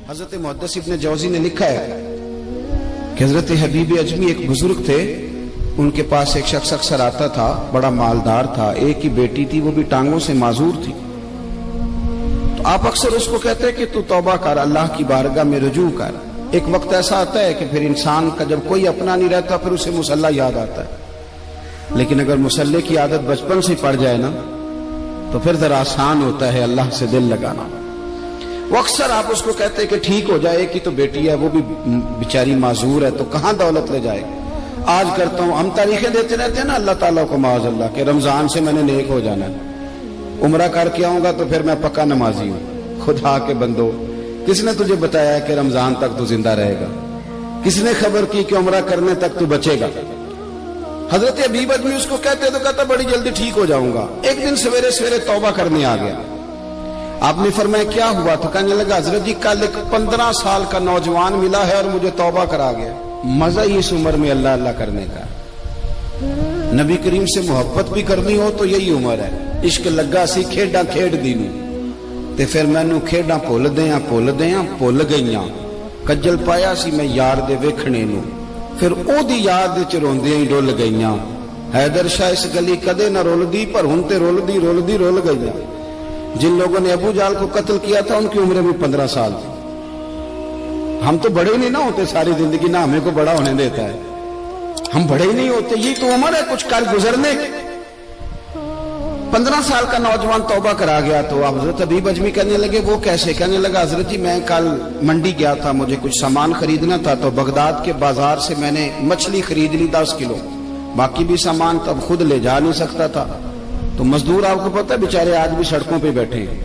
حضرت محدث ابن جوزی نے لکھا ہے کہ حضرت حبیب اجمی ایک بزرگ تھے، ان کے پاس ایک شخص اکثر آتا تھا، بڑا مالدار تھا، ایک ہی بیٹی تھی، وہ بھی ٹانگوں سے معذور تھی۔ تو آپ اکثر اس کو کہتے ہیں کہ تو توبہ کر، اللہ کی بارگاہ میں رجوع کر۔ ایک وقت ایسا آتا ہے کہ پھر انسان کا جب کوئی اپنا نہیں رہتا پھر اسے مصلی یاد آتا ہے، لیکن اگر مصلی کی عادت بچپن سے پڑ جائے نا تو پھر ذرا آسان ہوتا ہے اللہ سے دل لگانا۔ وہ اکثر آپ اس کو کہتے ہیں کہ ٹھیک ہو جائے کہ تو بیٹی ہے، وہ بھی بیچاری معذور ہے، تو کہاں دولت لے جائے۔ آج کرتا ہوں، ہم تاریخیں دیتے رہتے ہیں نا اللہ تعالیٰ کو معاذ اللہ کہ رمضان سے میں نے نیک ہو جانا ہے، عمرہ کر کے آؤں گا تو پھر میں پکا نمازی ہوں۔ خدا کے بندو، کس نے تجھے بتایا ہے کہ رمضان تک تو زندہ رہے گا؟ کس نے خبر کی کہ عمرہ کرنے تک تو بچے گا؟ حضرت حبیب اجمی اس کو کہتے تو کہتا بڑی جلدی ٹھیک ہو جاؤں گا۔ ایک دن سویرے سویرے توبہ کرنے آ گیا۔ آپ نے فرمایا کیا ہوا؟ تو کہنے لگا حضرت جی کل ایک 15 سال کا نوجوان ملا ہے اور مجھے توبہ کرا گیا۔ مزہ ہی اس عمر میں اللہ اللہ کرنے کا، نبی کریم سے محبت بھی کرنی ہو تو یہی عمر ہے۔ عشق لگا سی کھیڈاں کھیڈ دی نوں تے پھر مینوں کھیڈاں بھول بھول گئیاں، کجل پایا سی میں یار دے ویکھنے نوں، پھر او دی یاد وچ روندیاں ہی ڈل گئیاں۔ حیدر شاہ اس گلی کدے نہ رولدی پر ہن تے رول گئیاں۔ جن لوگوں نے ابو جہل کو قتل کیا تھا ان کی عمر بھی 15 سال تھی۔ ہم تو بڑے نہیں نہ ہوتے ساری زندگی، نہ ہمیں کو بڑا ہونے دیتا ہے، ہم بڑے ہی نہیں ہوتے، یہ تو عمر ہے کچھ کل گزرنے کی۔ 15 سال کا نوجوان توبہ کرا گیا تو حضرت حبیب اجمی کہنے لگے وہ کیسے؟ کہنے لگا حضرت جی میں کل منڈی گیا تھا، مجھے کچھ سامان خریدنا تھا، تو بغداد کے بازار سے میں نے مچھلی خرید لی 10 کلو، باقی بھی سامان تب خود لے جا نہیں سکتا تھا۔ تو مزدور آپ کو پتہ ہے بیچارے آج بھی سڑکوں پہ بیٹھے ہیں،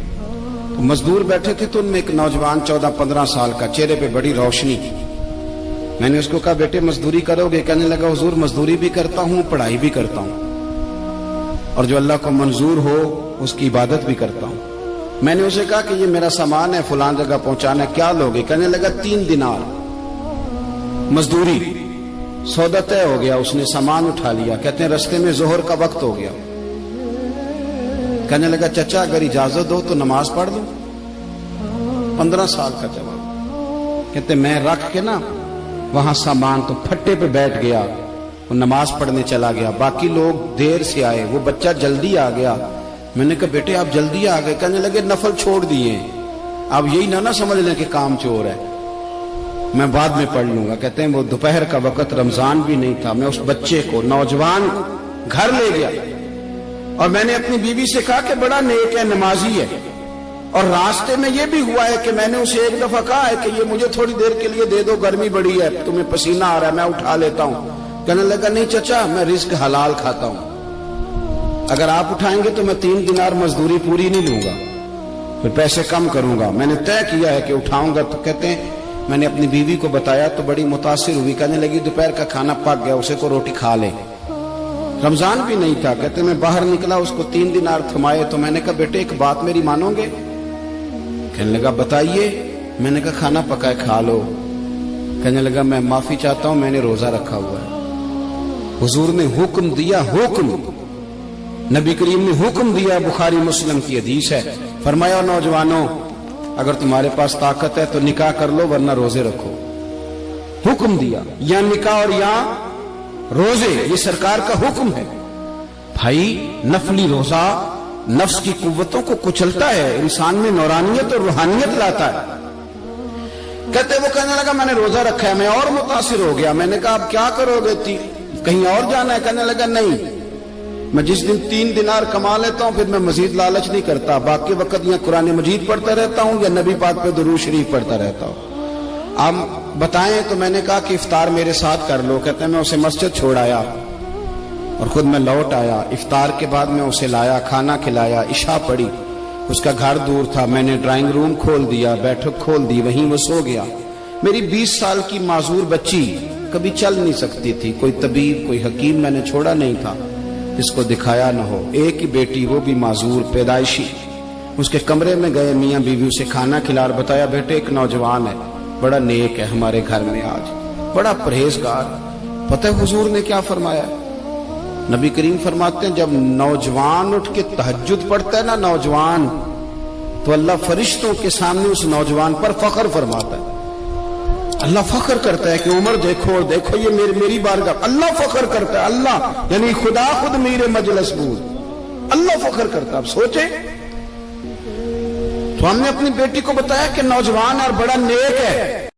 تو مزدور بیٹھے تھے تو ان میں ایک نوجوان 14-15 سال کا، چہرے پہ بڑی روشنی۔ میں نے اس کو کہا بیٹے مزدوری کرو گے؟ کہنے لگا حضور مزدوری بھی کرتا ہوں، پڑھائی بھی کرتا ہوں، اور جو اللہ کو منظور ہو اس کی عبادت بھی کرتا ہوں۔ میں نے اسے کہا کہ یہ میرا سامان ہے فلاں جگہ پہنچانا ہے، کیا لوگے؟ کہنے لگا 3 دینار مزدوری۔ سودا طے ہو گیا، اس نے سامان اٹھا لیا۔ کہتے ہیں رستے میں ظہر کا وقت ہو گیا، کہنے لگا چچا اگر اجازت دو تو نماز پڑھ دوں۔ 15 سال کا جواب۔ کہتے میں رکھ کے نا وہاں سامان تو پھٹے پہ بیٹھ گیا، وہ نماز پڑھنے چلا گیا، باقی لوگ دیر سے آئے، وہ بچہ جلدی آ گیا۔ میں نے کہا بیٹے آپ جلدی آ گئے؟ کہنے لگے نفل چھوڑ دیے، اب یہی نہ سمجھ لیں کہ کام چور ہے، میں بعد میں پڑھ لوں گا۔ کہتے ہیں وہ دوپہر کا وقت، رمضان بھی نہیں تھا، میں اس بچے کو نوجوان گھر لے گیا اور میں نے اپنی بیوی سے کہا کہ بڑا نیک ہے، نمازی ہے، اور راستے میں یہ بھی ہوا ہے کہ میں نے اسے ایک دفعہ کہا ہے کہ یہ مجھے تھوڑی دیر کے لیے دے دو، گرمی بڑی ہے، تمہیں پسینہ آ رہا ہے، میں اٹھا لیتا ہوں۔ کہنے لگا نہیں چچا میں رزق حلال کھاتا ہوں، اگر آپ اٹھائیں گے تو میں 3 دینار مزدوری پوری نہیں لوں گا، پھر پیسے کم کروں گا، میں نے طے کیا ہے کہ اٹھاؤں گا۔ تو کہتے ہیں میں نے اپنی بیوی کو بتایا تو بڑی متاثر ہوئی، کہنے لگی دوپہر کا کھانا پک گیا، اسے کو روٹی کھا لے، رمضان بھی نہیں تھا۔ کہتے میں باہر نکلا، اس کو 3 دینار تھمائے، تو میں نے کہا بیٹے ایک بات میری مانو گے؟ کہنے لگا بتائیے۔ میں نے کہا کھانا پکا ہے کھا لو۔ کہنے لگا میں معافی چاہتا ہوں، میں نے روزہ رکھا ہوا ہے۔ حضور نے حکم دیا، حکم نبی کریم نے حکم دیا، بخاری مسلم کی حدیث ہے، فرمایا نوجوانوں اگر تمہارے پاس طاقت ہے تو نکاح کر لو ورنہ روزے رکھو۔ حکم دیا، یا نکاح اور یا روزے، یہ سرکار کا حکم ہے۔ بھائی نفلی روزہ نفس کی قوتوں کو کچلتا ہے، انسان میں نورانیت اور روحانیت لاتا ہے۔ کہتے وہ کہنے لگا میں نے روزہ رکھا ہے، میں اور متاثر ہو گیا۔ میں نے کہا اب کیا کرو گے؟ کہیں اور جانا ہے؟ کہنے لگا نہیں، میں جس دن 3 دینار کما لیتا ہوں پھر میں مزید لالچ نہیں کرتا، باقی وقت یا قرآن مجید پڑھتا رہتا ہوں یا نبی پاک پہ درود شریف پڑھتا رہتا ہوں۔ آپ بتائیں تو میں نے کہا کہ افطار میرے ساتھ کر لو۔ کہتے ہیں میں اسے مسجد چھوڑ آیا اور خود میں لوٹ آیا۔ افطار کے بعد میں اسے لایا، کھانا کھلایا، عشاء پڑھی، اس کا گھر دور تھا، میں نے ڈرائنگ روم کھول دیا، بیٹھک کھول دی، وہیں وہ سو گیا۔ میری 20 سال کی معذور بچی کبھی چل نہیں سکتی تھی، کوئی طبیب کوئی حکیم میں نے چھوڑا نہیں تھا جس کو دکھایا نہ ہو۔ ایک ہی بیٹی، وہ بھی معذور پیدائشی، اس کے کمرے میں گئے، میاں بیوی اسے کھانا کھلا اور بتایا بیٹے ایک نوجوان ہے، بڑا نیک ہے، ہمارے گھر میں آج بڑا پرہیزگار۔ پتہ ہے حضور نے کیا فرمایا؟ نبی کریم فرماتے ہیں جب نوجوان اٹھ کے تہجد پڑھتا ہے نا نوجوان، تو اللہ فرشتوں کے سامنے اس نوجوان پر فخر فرماتا ہے. اللہ فخر کرتا ہے کہ عمر دیکھو دیکھو یہ میری بارگاہ. اللہ فخر کرتا ہے، اللہ یعنی خدا خود میرے مجلس بود، اللہ فخر کرتا ہے. اب سوچے تو ہم نے اپنی بیٹی کو بتایا کہ نوجوان اور بڑا نیک ہے.